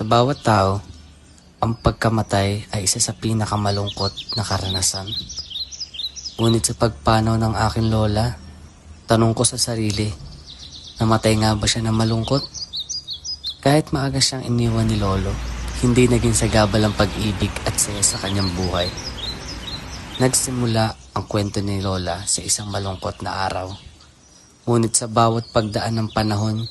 Sa bawat tao, ang pagkamatay ay isa sa pinakamalungkot na karanasan. Ngunit sa pagpanaw ng aking lola, tanong ko sa sarili, namatay nga ba siya ng malungkot? Kahit maaga siyang iniwan ni lolo, hindi naging sagabal ang pag-ibig at saya sa kanyang buhay. Nagsimula ang kwento ni lola sa isang malungkot na araw. Ngunit sa bawat pagdaan ng panahon,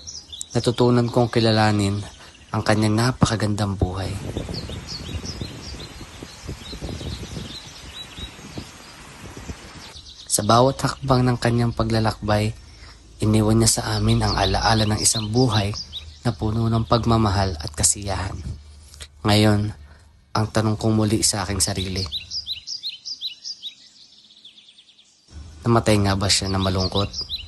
natutunan kong kilalanin ang kanyang napakagandang buhay. Sa bawat hakbang ng kanyang paglalakbay, iniwan niya sa amin ang alaala ng isang buhay na puno ng pagmamahal at kasiyahan. Ngayon, ang tanong kong muli sa aking sarili, namatay nga ba siya na malungkot?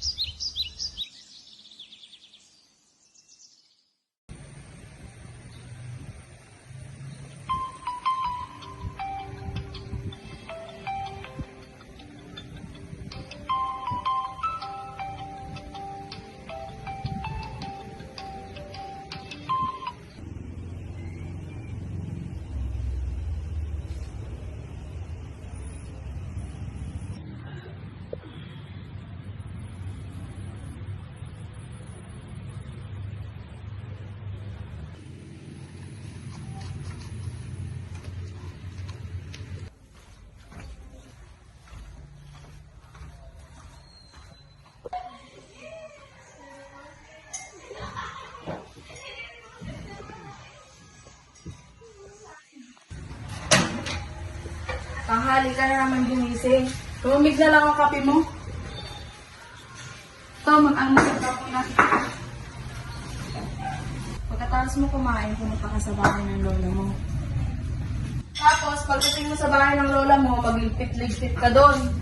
Tanghali ka na naman ginising. Tumamig na lang ang kape mo. Ito, mag-almusal ka po na. Pagkatapos mo kumain, pumunta ka sa bahay ng lola mo. Tapos, pagdating mo sa bahay ng lola mo, magligpit-ligpit ka doon.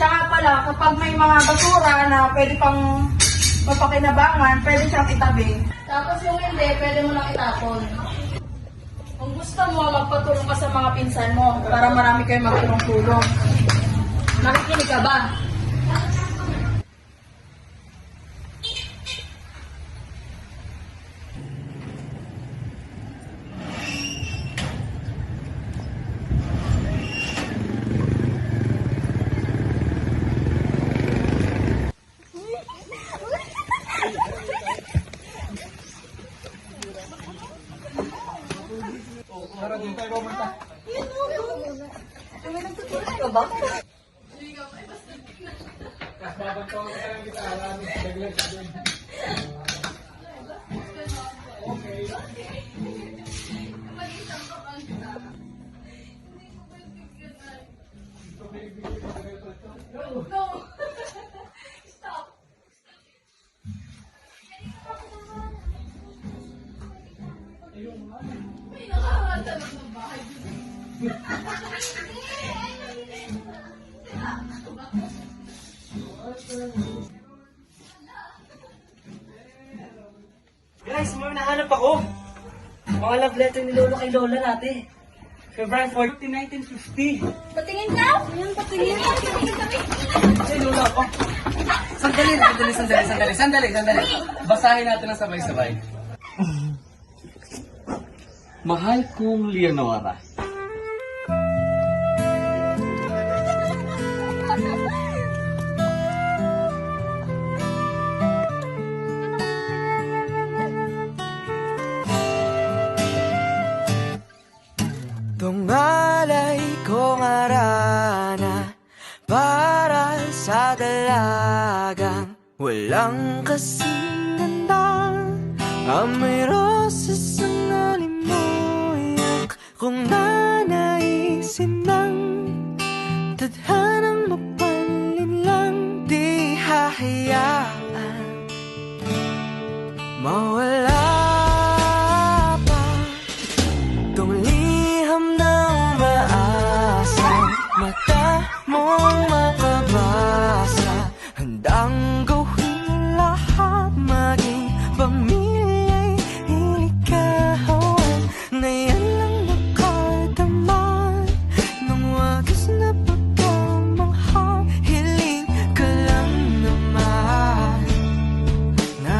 Tsaka pala, kapag may mga basura na pwede pang mapakinabangan, pwede siyang itabi. Tapos yung hindi, pwede mo lang itapon. Kung gusto mo, magpatulong ka sa mga pinsan mo para marami kayong magtulong-tulong. Nakikinig ka ba? Guys, may nahanap ako. Mga love letter ni Lolo kay Lola natin. February 14, 1950. Patingin ka? Ayan, patingin ka. Ay, Lola ako. Sandali. Basahin natin ang sabay-sabay. Mahal kong Leonora. Tungalay kong arana para sa dalagang walang kasing ganda. Amoy rosas ang alimuyak kung nanaisin ng tadhanang mapalin lang. Di hahayaan mawala pa tong liham na umaasa. Mata mong makabasa, handang gawin lahat, maging pamilya'y ikawan. Na yan lang nakadaman ng wagas na pagkamahal. Hiling ka lang naman na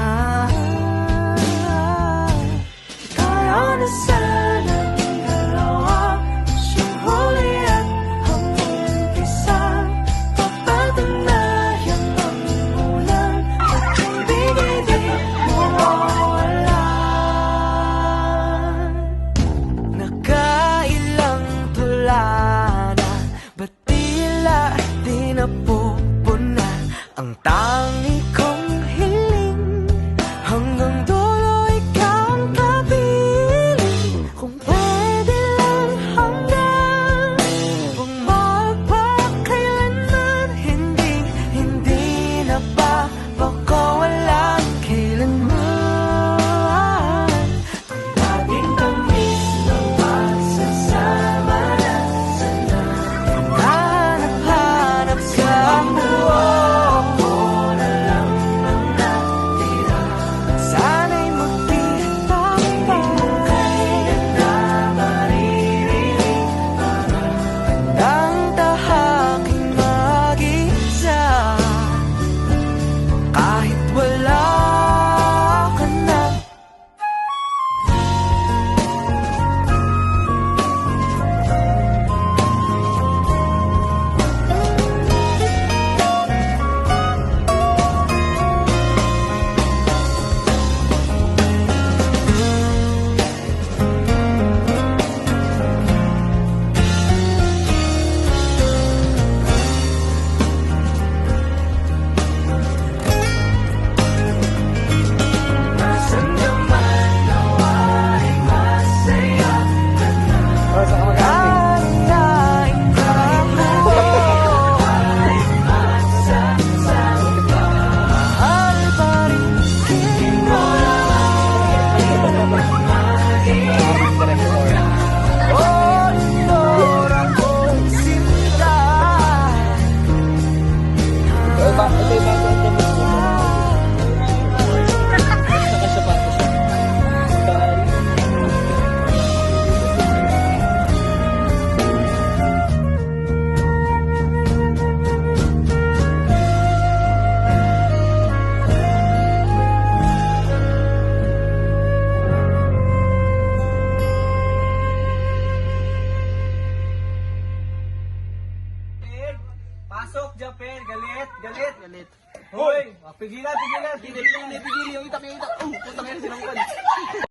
Japel, galit, galit. Galit. Hoy, pigilan, pigilan. Pigil yung itak, yung itak. Putang ina, sinangkad.